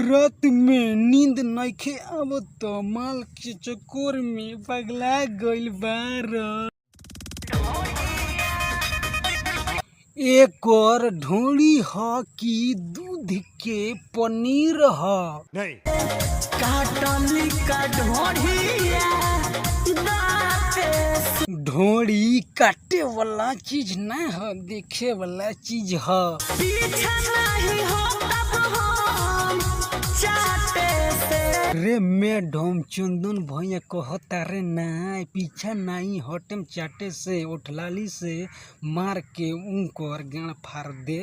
रात में नींद नइखे आवत माल के चक्कर में पगला गइल बार। एक और ढोली ह कि दूध के पनीर ह। नहीं काटली का ढोली काटे वाला चीज ना ह, देखे वाला चीज ह। रे मैडम चंदन भैया कहता रे ना पीछा नहीं हटम चाटे से उठलाली से मार के उनकर गाड़ फाड़ दे।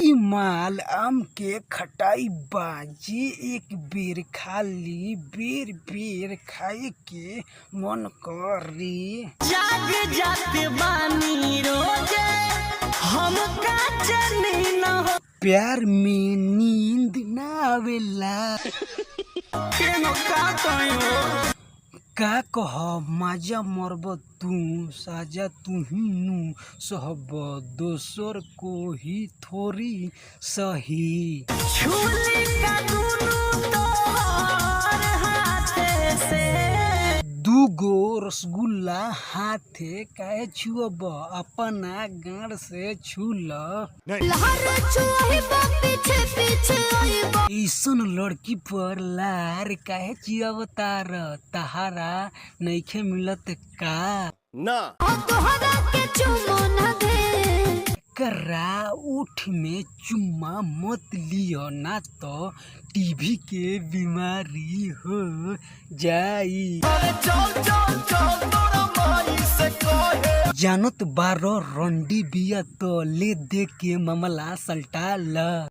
ई माल आम के खटाई बाजी एक बेर खाली बेर बेर खाए के मन करी। जाग जाते बानी रोजे हम न हो प्यार में नींद ना आवेला। का कह माजा मरब तू साजा तू ही नू सहब दोसर को ही थोड़ी सही। छुली का हाथे से दूगो रसगुल्ला हाथे काहे छुअब अपना गाड़ से छूल। ऐसन लड़की पर लार काहे चियवतार तहारा नइखे मिलत का ना करा उठ में चुम्मा मत लियो ना तो टीबी के बीमारी हो जाई। जानत बारो रंडी बिया तो ले दे के मामला सल्टा ल।